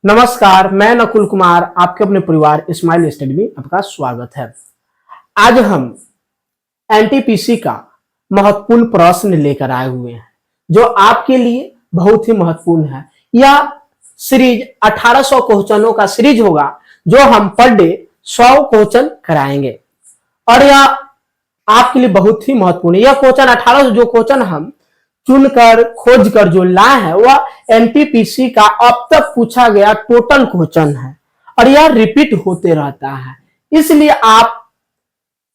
नमस्कार, मैं नकुल कुमार आपके अपने परिवार स्माइल स्टडी में आपका स्वागत है। आज हम एनटीपीसी का महत्वपूर्ण प्रश्न लेकर आए हुए हैं जो आपके लिए बहुत ही महत्वपूर्ण है। यह सीरीज 1800 क्वेश्चनों का सीरीज होगा जो हम पर डे 100 क्वेश्चन कराएंगे और यह आपके लिए बहुत ही महत्वपूर्ण है। यह क्वेश्चन 1800 जो क्वेश्चन हम चुनकर खोज कर जो लाए हैं वह एनटीपीसी का अब तक पूछा गया टोटल क्वेश्चन है और यह रिपीट होते रहता है। इसलिए आप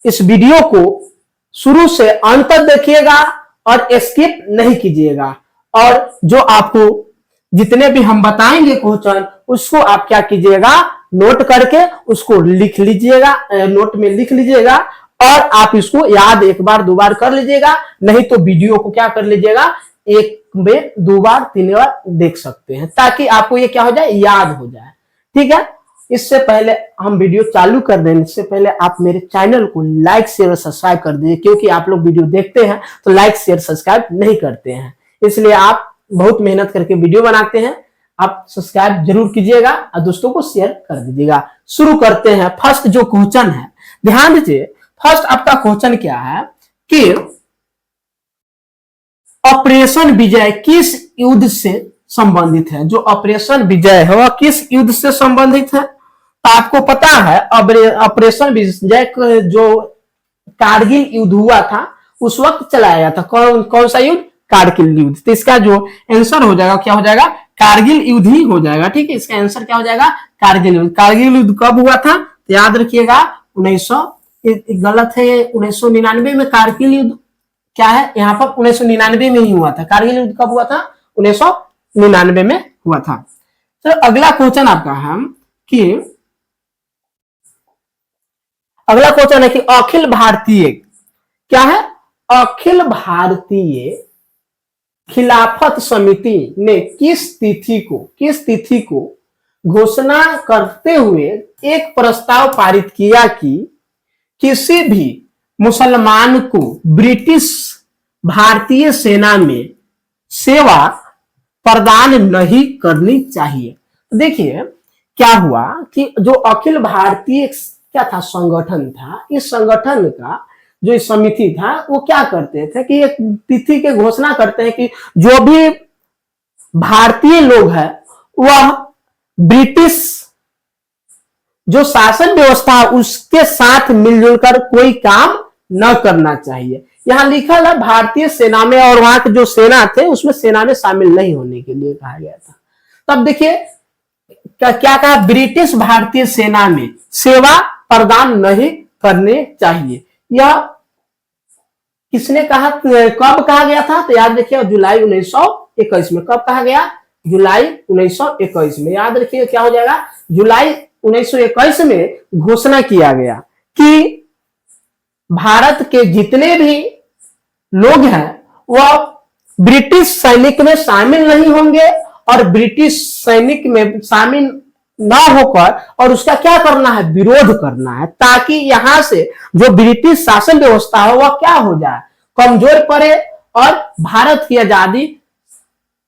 इस वीडियो को शुरू से अंत तक देखिएगा और स्किप नहीं कीजिएगा और जो आपको जितने भी हम बताएंगे क्वेश्चन उसको आप क्या कीजिएगा, नोट करके उसको लिख लीजिएगा, नोट में लिख लीजिएगा और आप इसको याद एक बार दो बार कर लीजिएगा। नहीं तो वीडियो को क्या कर लीजिएगा, एक में दो बार तीन बार देख सकते हैं ताकि आपको ये क्या हो जाए, याद हो जाए। ठीक है, इससे पहले हम वीडियो चालू कर दें इससे पहले आप मेरे चैनल को लाइक शेयर और सब्सक्राइब कर दीजिए, क्योंकि आप लोग वीडियो देखते हैं तो लाइक शेयर सब्सक्राइब नहीं करते हैं। इसलिए आप बहुत मेहनत करके वीडियो बनाते हैं, आप सब्सक्राइब जरूर कीजिएगा और दोस्तों को शेयर कर दीजिएगा। शुरू करते हैं। फर्स्ट जो क्वेश्चन है, ध्यान दीजिए। फर्स्ट आपका क्वेश्चन क्या है कि ऑपरेशन विजय किस युद्ध से संबंधित है। जो ऑपरेशन विजय है वह किस युद्ध से संबंधित है। तो आपको पता है ऑपरेशन विजय जो कारगिल युद्ध हुआ था उस वक्त चलाया गया था। कौन सा युद्ध, कारगिल युद्ध। तो इसका जो आंसर हो जाएगा क्या हो जाएगा, कारगिल युद्ध ही हो जाएगा। ठीक है, इसका आंसर क्या हो जाएगा, कारगिल युद्ध। कारगिल युद्ध कब हुआ था तो याद रखिएगा 1900, गलत है 1999 में कारगिल युद्ध क्या है, यहाँ पर 1999 में ही हुआ था। कारगिल युद्ध कब हुआ था, 1999 में हुआ था। तो अगला क्वेश्चन आपका है कि अगला क्वेश्चन है कि अखिल भारतीय क्या है, अखिल भारतीय खिलाफत समिति ने किस तिथि को घोषणा करते हुए एक प्रस्ताव पारित किया कि किसी भी मुसलमान को ब्रिटिश भारतीय सेना में सेवा प्रदान नहीं करनी चाहिए। देखिए क्या हुआ कि जो अखिल भारतीय क्या था, संगठन था, इस संगठन का जो समिति था वो क्या करते थे कि एक तिथि के घोषणा करते हैं कि जो भी भारतीय लोग हैं वह ब्रिटिश जो शासन व्यवस्था उसके साथ मिलजुल कर कोई काम न करना चाहिए। यहां लिखा है भारतीय सेना में, और वहां के जो सेना थे उसमें सेना में शामिल नहीं होने के लिए कहा गया था। तब देखिए क्या कहा, ब्रिटिश भारतीय सेना में सेवा प्रदान नहीं करने चाहिए। यह किसने कहा, कब कहा गया था तो याद रखिए जुलाई 1921 में। कब कहा गया, जुलाई 1921 में। याद रखिए क्या हो जाएगा, जुलाई 1921 में घोषणा किया गया कि भारत के जितने भी लोग हैं वह ब्रिटिश सैनिक में शामिल नहीं होंगे और ब्रिटिश सैनिक में शामिल ना होकर और उसका क्या करना है, विरोध करना है, ताकि यहां से जो ब्रिटिश शासन व्यवस्था है वह क्या हो जाए, कमजोर पड़े और भारत की आजादी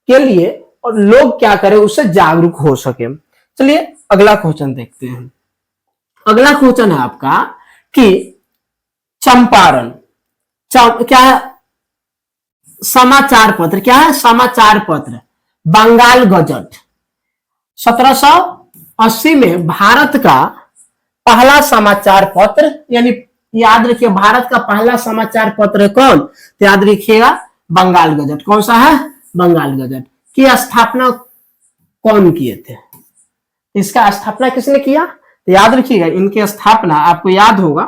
के लिए और लोग क्या करें, उससे जागरूक हो सके। चलिए अगला क्वेश्चन देखते हैं। अगला क्वेश्चन है आपका कि चंपारण क्या है, समाचार पत्र क्या है, समाचार पत्र बंगाल गजट 1780 में भारत का पहला समाचार पत्र, यानी याद रखिए भारत का पहला समाचार पत्र कौन, तो याद रखिएगा बंगाल गजट। कौन सा है, बंगाल गजट की स्थापना कौन किए थे, इसका स्थापना किसने किया तो याद रखिएगा इनकी स्थापना आपको याद होगा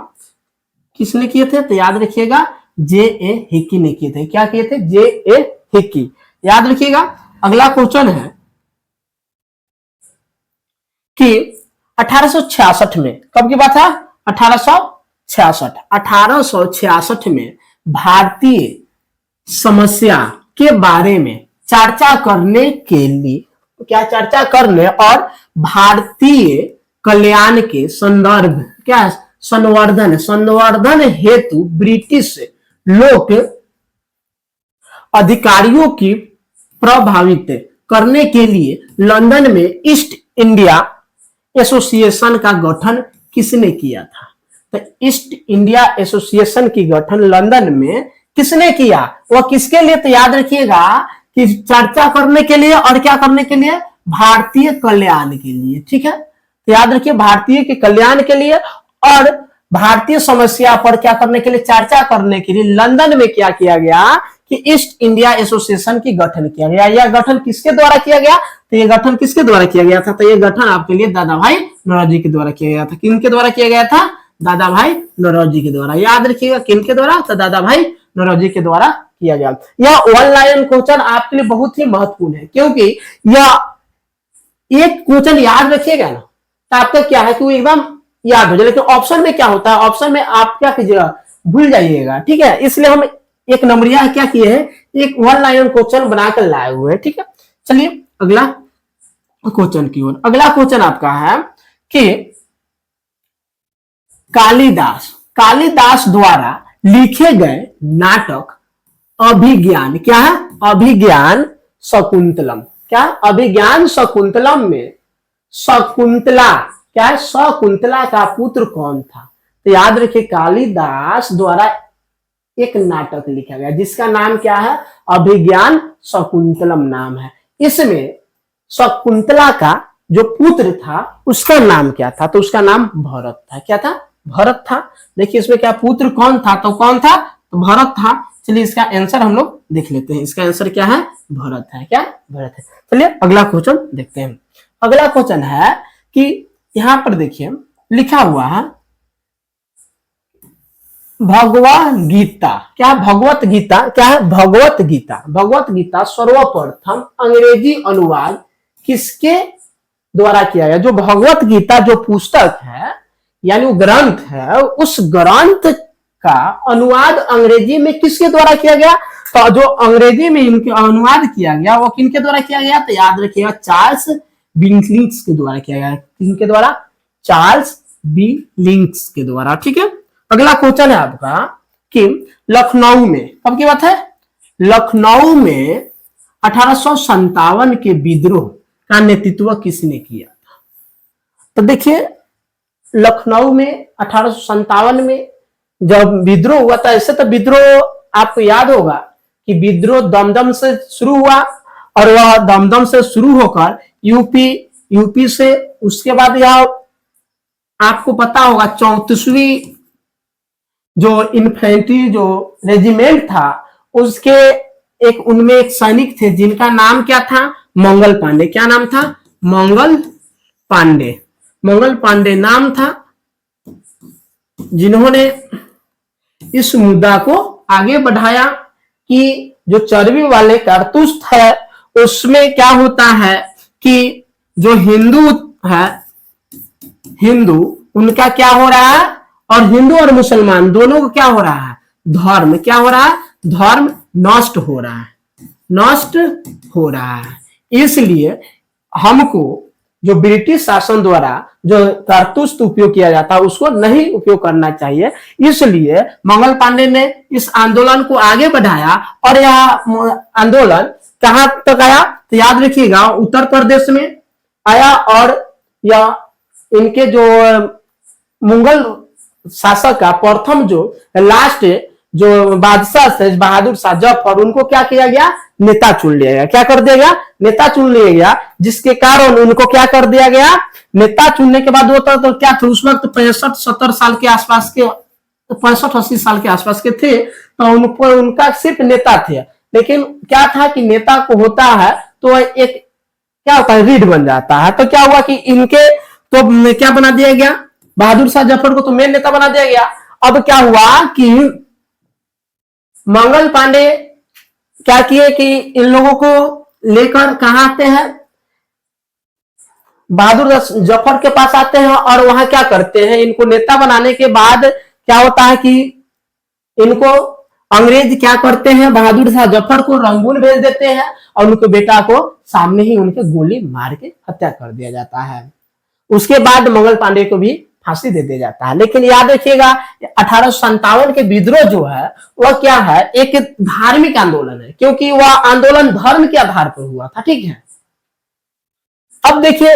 किसने किए थे, तो याद रखिएगा जे.ए. हिक्की ने किए थे। क्या किए थे, जे.ए. हिक्की, याद रखिएगा। अगला क्वेश्चन है कि 1866 में, कब की बात है, 1866 में भारतीय समस्या के बारे में चर्चा करने के लिए, क्या चर्चा करने और भारतीय कल्याण के संदर्भ क्या संवर्धन हेतु ब्रिटिश लोक अधिकारियों की प्रभावित करने के लिए लंदन में ईस्ट इंडिया एसोसिएशन का गठन किसने किया था? तो ईस्ट इंडिया एसोसिएशन की गठन लंदन में किसने किया? वह किसके लिए? तो याद रखिएगा कि चर्चा करने के लिए और क्या करने के लिए? भारतीय कल्याण के लिए। ठीक है, तो याद रखिए भारतीय के कल्याण के लिए और भारतीय समस्या पर क्या करने के लिए? चर्चा करने के लिए लंदन में क्या किया गया कि ईस्ट इंडिया एसोसिएशन की गठन किया गया। यह गठन किसके द्वारा किया गया? तो यह गठन किसके द्वारा किया गया था? तो यह गठन आपके लिए दादा भाई नौरोजी के द्वारा किया गया था। किनके द्वारा किया गया था? दादा भाई नौरोजी के द्वारा। याद रखिएगा किनके द्वारा? तो दादा भाई नौरोजी के द्वारा किया गया। यह वन लाइन क्वेश्चन आपके लिए बहुत ही महत्वपूर्ण है, क्योंकि यह एक क्वेश्चन याद रखिएगा ना तो आपका क्या है कि वो एकदम याद हो जाए। लेकिन ऑप्शन में क्या होता है? ऑप्शन में आप क्या कीजिएगा? भूल जाइएगा। ठीक है, इसलिए हम एक नंबरिया क्या किए हैं? एक वन लाइन क्वेश्चन बनाकर लाए हुए हैं। ठीक है, चलिए अगला क्वेश्चन की ओर। अगला क्वेश्चन आपका है कि कालिदास द्वारा लिखे गए नाटक अभिज्ञान क्या है? अभिज्ञान शकुंतलम। क्या? अभिज्ञान शकुंतलम में शकुंतला क्या है? शकुंतला का पुत्र कौन था? तो याद रखिए कालिदास द्वारा एक नाटक लिखा गया जिसका नाम क्या है? अभिज्ञान शकुंतलम नाम है। इसमें शकुंतला का जो पुत्र था उसका नाम क्या था? तो उसका नाम भरत था। क्या था? भरत था। देखिए इसमें क्या पुत्र कौन था? तो कौन था? तो भरत था। चलिए इसका आंसर हम लोग देख लेते हैं। इसका आंसर क्या है? भरत है। क्या? भरत है। चलिए अगला क्वेश्चन देखते हैं। अगला क्वेश्चन है कि यहां पर देखिए लिखा हुआ है भगवत गीता। क्या? भगवत गीता क्या है? भगवत गीता। भगवत गीता सर्वप्रथम अंग्रेजी अनुवाद किसके द्वारा किया गया? जो भगवत गीता जो पुस्तक है यानी वो ग्रंथ है, उस ग्रंथ का अनुवाद अंग्रेजी में किसके द्वारा किया गया? तो जो अंग्रेजी में इनके अनुवाद किया गया वो किनके द्वारा किया गया? तो याद रखिएगा चार्ल्स बिलिंग्स के द्वारा किया गया। किनके द्वारा? चार्ल्स बिलिंग्स के द्वारा। ठीक है, अगला क्वेश्चन है आपका कि लखनऊ में, कब की बात है? लखनऊ में 1857 के विद्रोह का नेतृत्व किसने किया था? तो देखिए लखनऊ में 1857 में जब विद्रोह हुआ था, ऐसे तो विद्रोह आपको याद होगा कि विद्रोह दमदम से शुरू हुआ और वह दमदम से शुरू होकर यूपी से, उसके बाद यह आपको पता होगा 34वीं जो इन्फेंट्री जो रेजिमेंट था उसके एक उनमें एक सैनिक थे जिनका नाम क्या था? मंगल पांडे। क्या नाम था? मंगल पांडे। मंगल पांडे नाम था, जिन्होंने इस मुद्दा को आगे बढ़ाया कि जो चर्बी वाले कारतूस है उसमें क्या होता है कि जो हिंदू है, हिंदू उनका क्या हो रहा है, और हिंदू और मुसलमान दोनों को क्या हो रहा है? धर्म क्या हो रहा है? धर्म नष्ट हो रहा है, नष्ट हो रहा है। इसलिए हमको जो ब्रिटिश शासन द्वारा जो कारतूस उपयोग किया जाता है उसको नहीं उपयोग करना चाहिए। इसलिए मंगल पांडे ने इस आंदोलन को आगे बढ़ाया और यह आंदोलन कहां तक आया? तो याद रखिएगा उत्तर प्रदेश में आया और यह इनके जो मुगल शासक का प्रथम जो लास्ट जो बादशाह थे बहादुर शाह जफर, उनको क्या किया गया? नेता चुन लिया गया। क्या कर दिया गया? नेता चुन लिया गया, जिसके कारण उनको क्या कर दिया गया? नेता चुनने के बाद वो तो क्या थे उस वक्त 65-70 साल के आसपास के, 65-80 साल के आसपास के थे, तो उनको उनका सिर्फ नेता थे। लेकिन क्या था कि नेता को होता है तो एक क्या होता है? रीढ़ बन जाता है। तो क्या हुआ कि इनके तो क्या बना दिया गया? बहादुर शाह जफर को तो मेन नेता बना दिया गया। अब क्या हुआ कि मंगल पांडे क्या किए कि इन लोगों को लेकर कहां आते हैं? बहादुर जफर के पास आते हैं और वहां क्या करते हैं? इनको नेता बनाने के बाद क्या होता है कि इनको अंग्रेज क्या करते हैं? बहादुर शाह जफर को रंगून भेज देते हैं और उनके बेटा को सामने ही उनके गोली मार के हत्या कर दिया जाता है। उसके बाद मंगल पांडे को भी फांसी दे दिया जाता है। लेकिन याद रखिएगा 1857 के विद्रोह जो है वह क्या है? एक धार्मिक आंदोलन है, क्योंकि वह आंदोलन धर्म के आधार पर हुआ था। ठीक है, अब देखिए,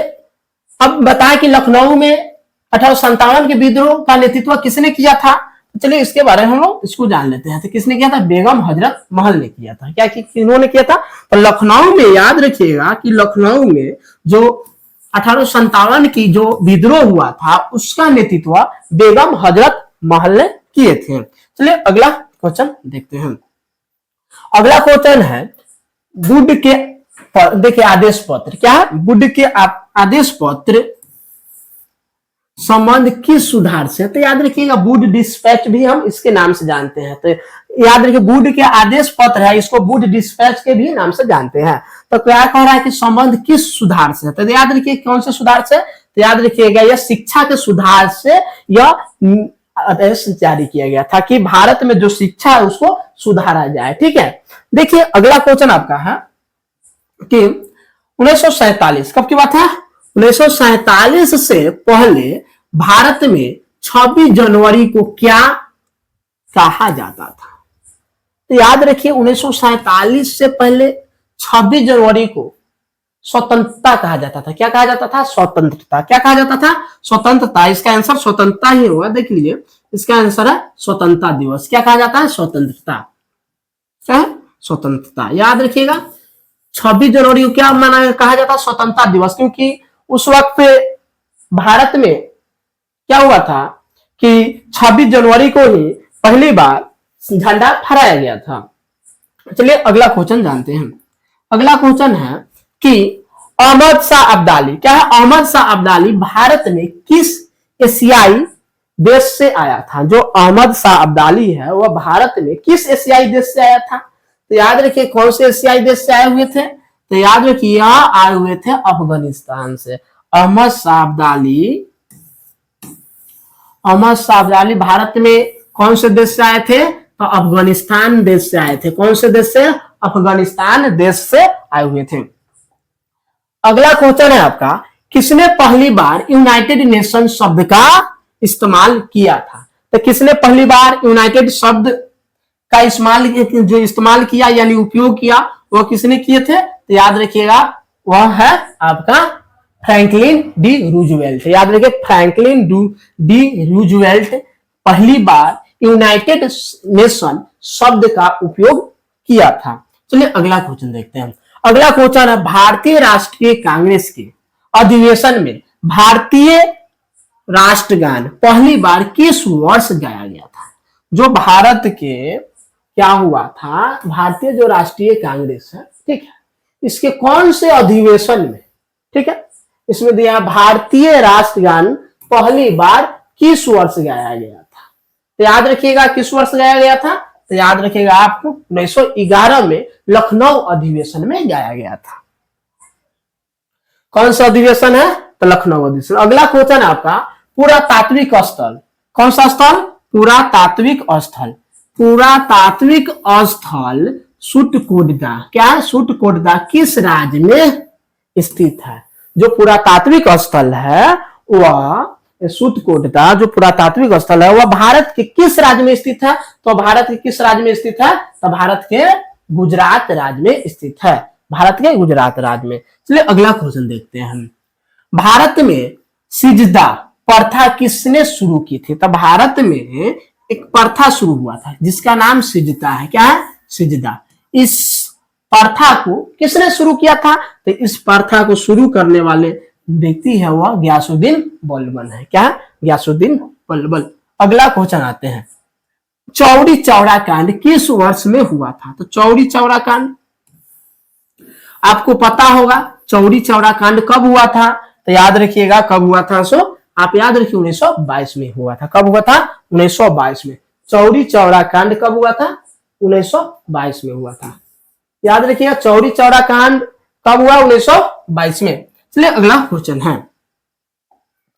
अब बताएं कि लखनऊ में 1857 के विद्रोह का नेतृत्व किसने किया था। तो चलिए इसके बारे में हम लोग इसको जान लेते हैं। तो किसने किया था, बेगम हजरत महल ने किया था। क्या किन्होंने किया था, तो लखनऊ में याद रखिएगा कि लखनऊ में जो 1857 की जो विद्रोह हुआ था उसका नेतृत्व बेगम हजरत महल ने किए थे। चलिए अगला क्वेश्चन देखते हैं। अगला क्वेश्चन है वुड के, देखिए आदेश पत्र क्या है, वुड के आदेश पत्र संबंध किस सुधार से, तो याद रखिएगा वुड डिस्पैच भी हम इसके नाम से जानते हैं। तो याद रखिए वुड के आदेश पत्र है, इसको वुड डिस्पैच के भी नाम से जानते हैं। तो क्या कह रहा है कि संबंध किस सुधार से, तो याद रखिए कौन से सुधार से, तो याद रखिएगा यह शिक्षा के सुधार से यह आदेश जारी किया गया था कि भारत में जो शिक्षा है उसको सुधारा जाए। ठीक है, देखिए अगला क्वेश्चन आपका है कि 1947 कब की बात है, 1947 से पहले भारत में 26 जनवरी को क्या कहा जाता था। तो याद रखिए 1947 से पहले 26 जनवरी को स्वतंत्रता कहा जाता था। क्या कहा जाता था, स्वतंत्रता। क्या कहा जाता था, स्वतंत्रता। इसका आंसर स्वतंत्रता ही होगा, देख लीजिए इसका आंसर है स्वतंत्रता दिवस। क्या कहा जाता है, स्वतंत्रता। क्या है, स्वतंत्रता। याद रखिएगा 26 जनवरी को क्या माना कहा जाता है, स्वतंत्रता दिवस, क्योंकि उस वक्त पे भारत में क्या हुआ था कि 26 जनवरी को ही पहली बार झंडा फहराया गया था। चलिए अगला क्वेश्चन जानते हैं। अगला क्वेश्चन है कि अहमद शाह अब्दाली, क्या है, अहमद शाह अब्दाली भारत में किस एशियाई देश से आया था। जो अहमद शाह अब्दाली है वह भारत में किस एशियाई देश से आया था। तो याद रखिए कौन से एशियाई देश से आए हुए थे, तो याद रखिए यहाँ आए हुए थे अफगानिस्तान से। अहमद शाह अब्दाली भारत में कौन से देश से आए थे, तो अफगानिस्तान देश से आए थे। कौन से देश से, अफगानिस्तान देश से आए हुए थे। अगला क्वेश्चन है आपका, किसने पहली बार यूनाइटेड नेशन शब्द का इस्तेमाल किया था। तो किसने पहली बार यूनाइटेड शब्द का इस्तेमाल किया यानी उपयोग किया, वह किसने किए थे, तो याद रखिएगा वह है आपका फ्रैंकलिन डी रूजवेल्ट। याद रखिए फ्रैंकलिन डी रूजवेल्ट पहली बार यूनाइटेड नेशन शब्द का उपयोग किया था। चलिए अगला क्वेश्चन देखते हैं। अगला क्वेश्चन है भारतीय राष्ट्रीय कांग्रेस के अधिवेशन में भारतीय राष्ट्रगान पहली बार किस वर्ष गाया गया था। जो भारत के क्या हुआ था, भारतीय जो राष्ट्रीय कांग्रेस है, ठीक है, इसके कौन से अधिवेशन में, ठीक है, इसमें दिया भारतीय राष्ट्रगान पहली बार किस वर्ष गाया गया था। तो याद रखिएगा किस वर्ष गाया गया था, तो याद रखिएगा आपको 1911 में लखनऊ अधिवेशन में गाया गया था। कौन सा अधिवेशन है, तो लखनऊ अधिवेशन। अगला क्वेश्चन है आपका पुरातात्विक स्थल। कौन सा स्थल, पुरातात्विक स्थल। पुरातात्विक स्थल सुटकोटदा, क्या है, सुटकोटदा किस राज्य में स्थित है। जो पुरातात्विक स्थल है वह सुटकोटदा, जो पुरातात्विक स्थल है वह भारत के किस राज्य में स्थित है, तो भारत के किस राज्य में स्थित है, तो भारत के गुजरात राज्य में स्थित है। भारत के गुजरात राज्य में। चलिए अगला क्वेश्चन देखते हैं हम। भारत में सिजदा प्रथा किसने शुरू की थी। तो भारत में एक प्रथा शुरू हुआ था जिसका नाम सिजदा है। क्या है, सिजदा। इस प्रथा को किसने शुरू किया था, तो इस प्रथा को शुरू करने वाले व्यक्ति है वह गयासुद्दीन बलबन है। क्या, गयासुद्दीन बलबन। अगला क्वेश्चन आते हैं, चौरी चौरा कांड किस वर्ष में हुआ था। तो चौरी चौरा कांड आपको पता होगा, चौरी चौरा कांड कब हुआ था, तो याद रखिएगा कब हुआ था, सो आप याद रखिए 1922 में हुआ था। कब हुआ था, 1922 में। चौरी चौरा कांड कब हुआ था, 1922 में हुआ था। याद रखिएगा चौरी चौरा कांड कब हुआ, 1922 में। चलिए अगला क्वेश्चन है।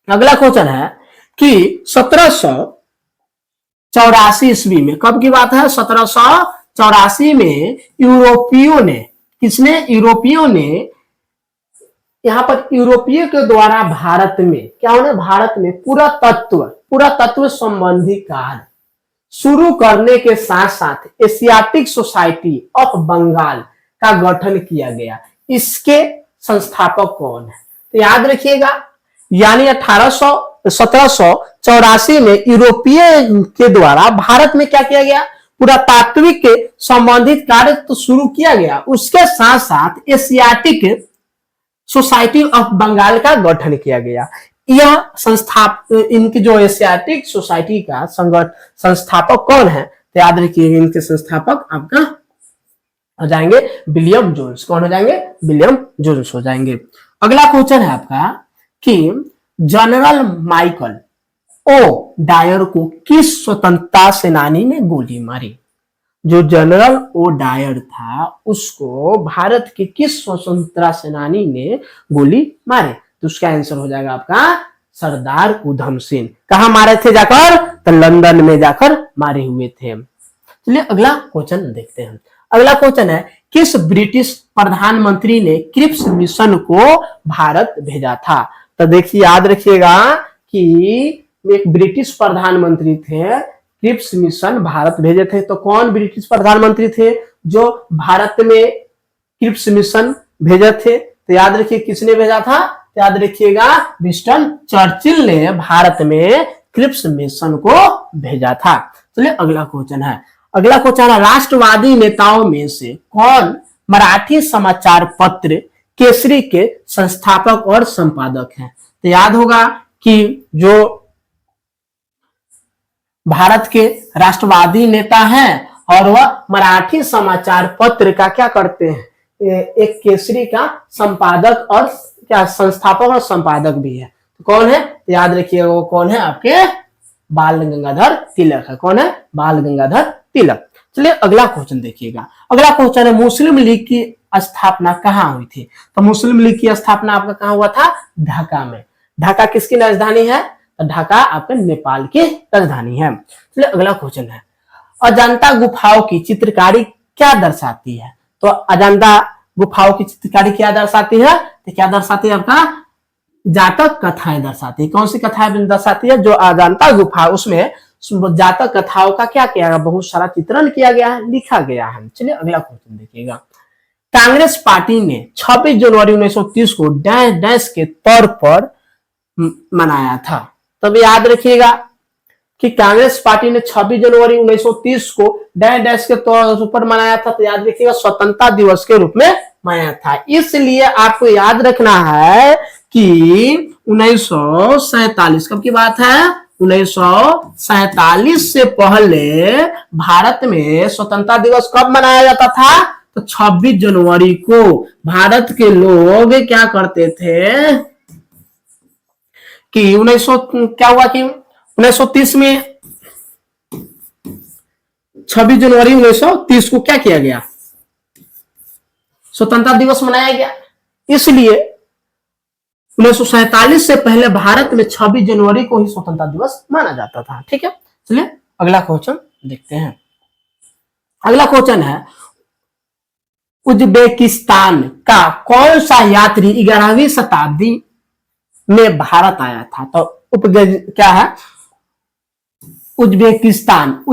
अगला क्वेश्चन है कि 1784 ईस्वी में, कब की बात है, 1784 में यूरोपियों ने, किसने, यूरोपियों ने, यहां पर यूरोपीय के द्वारा भारत में क्या होना, भारत में पुरातत्व संबंधी कार्य शुरू करने के साथ साथ एशियाटिक सोसाइटी ऑफ बंगाल का गठन किया गया। इसके संस्थापक कौन है, तो याद रखिएगा, यानी 1784 में यूरोपीय के द्वारा भारत में क्या किया गया, पुरातात्विक के संबंधित कार्य तो शुरू किया गया, उसके साथ साथ एशियाटिक सोसाइटी ऑफ बंगाल का गठन किया गया। यह इनकी जो एशियाटिक सोसाइटी का संस्थापक कौन है, तो याद रखिए इनके संस्थापक आपका हो जाएंगे विलियम जोन्स। कौन हो जाएंगे, विलियम जोन्स हो जाएंगे। अगला क्वेश्चन है आपका कि जनरल माइकल ओ डायर को किस स्वतंत्रता सेनानी ने गोली मारी। जो जनरल ओ डायर था उसको भारत के किस स्वतंत्रता सेनानी ने गोली मारे, तो उसका आंसर हो जाएगा आपका सरदार उधम सिंह। कहां मारे थे जाकर, तो लंदन में जाकर मारे हुए थे। चलिए अगला क्वेश्चन देखते हैं। अगला क्वेश्चन है किस ब्रिटिश प्रधानमंत्री ने क्रिप्स मिशन को भारत भेजा था। तो देखिए याद रखिएगा कि एक ब्रिटिश प्रधानमंत्री थे, क्रिप्स मिशन भारत भेजे थे। तो कौन ब्रिटिश प्रधानमंत्री थे जो भारत में क्रिप्स मिशन भेजे थे, तो याद रखिए किसने भेजा था, तो याद रखिएगा विंस्टन चर्चिल ने भारत में क्रिप्स मिशन को भेजा था। चलिए अगला क्वेश्चन है। अगला क्वेश्चन है राष्ट्रवादी नेताओं में से कौन मराठी समाचार पत्र केसरी के संस्थापक और संपादक हैं। तो याद होगा कि जो भारत के राष्ट्रवादी नेता हैं और वह मराठी समाचार पत्र का क्या करते हैं, एक केसरी का संपादक और क्या संस्थापक और संपादक भी है। तो कौन है, तो याद रखिए वो कौन है, आपके बाल गंगाधर तिलक है। कौन है, बाल गंगाधर तिलक। चलिए अगला क्वेश्चन देखिएगा। अगला क्वेश्चन है मुस्लिम लीग की स्थापना कहाँ हुई थी। तो मुस्लिम लीग की स्थापना आपका कहाँ हुआ था, ढाका में। ढाका किसकी राजधानी है, तो ढाका आपके नेपाल की राजधानी है। चलिए अगला क्वेश्चन है अजंता गुफाओं की चित्रकारी क्या दर्शाती है। तो अजंता गुफाओं की चित्रकारी क्या दर्शाती है, तो क्या दर्शाती है आपका जातक कथाएं दर्शाती है। कौन सी कथाएं दर्शाती है, जो अजंता गुफा उसमें जातक कथाओं का क्या किया गया, बहुत सारा चित्रण किया गया है, लिखा गया है। चलिए अगला क्वेश्चन देखिएगा। कांग्रेस पार्टी ने 26 जनवरी 1930 को डैश डैश के तौर पर मनाया था। तब याद रखिएगा कि कांग्रेस पार्टी ने 26 जनवरी 1930 को डैश डैश के तौर पर मनाया था। तो याद रखिएगा स्वतंत्रता दिवस के रूप में मनाया था। इसलिए आपको याद रखना है कि 1947 कब की बात है, 1947 से पहले भारत में स्वतंत्रता दिवस कब मनाया जाता था, तो 26 जनवरी को भारत के लोग क्या करते थे कि 1930 में 26 जनवरी 1930 को क्या किया गया, स्वतंत्रता दिवस मनाया गया। इसलिए 1947 से पहले भारत में 26 जनवरी को ही स्वतंत्रता दिवस माना जाता था। ठीक है, चलिए अगला क्वेश्चन देखते हैं। अगला क्वेश्चन है उज्बेकिस्तान का कौन सा यात्री 11वीं शताब्दी में भारत आया था। तो क्या है, उज्बेकिस्तान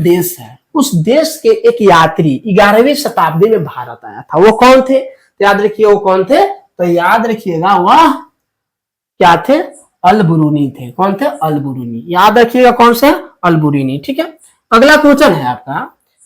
देश है, उस देश के एक यात्री 11वीं शताब्दी में भारत आया था। वो कौन थे, तो याद रखिए वो कौन थे, तो याद रखिएगा वह क्या थे, अल-बुरूनी थे। कौन थे, अल-बुरूनी। याद रखिएगा कौन से, अल-बुरूनी। ठीक है, अगला क्वेश्चन है आपका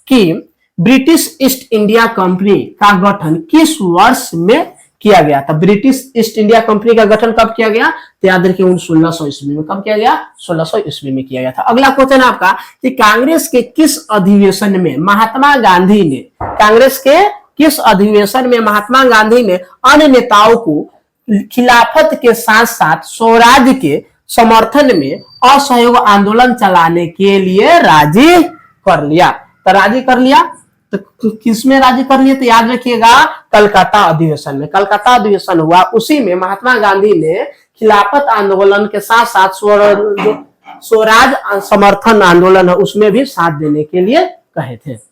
कि ब्रिटिश ईस्ट इंडिया कंपनी का गठन किस वर्ष में किया गया था। ब्रिटिश ईस्ट इंडिया कंपनी का गठन कब किया गया, तो याद रखिए 1600 ईस्वी में। कब किया गया, 1600 ईस्वी में किया गया था। अगला क्वेश्चन है आपका कि कांग्रेस के किस अधिवेशन में महात्मा गांधी ने, कांग्रेस के किस अधिवेशन में महात्मा गांधी ने अन्य नेताओं को खिलाफत के साथ साथ स्वराज के समर्थन में असहयोग आंदोलन चलाने के लिए राजी कर लिया। तो राजी कर लिया, तो किसमें राजी कर लिया, तो याद रखिएगा कलकत्ता अधिवेशन में। कलकत्ता अधिवेशन हुआ, उसी में महात्मा गांधी ने खिलाफत आंदोलन के साथ साथ स्वराज समर्थन आंदोलन है उसमें भी साथ देने के लिए कहे थे।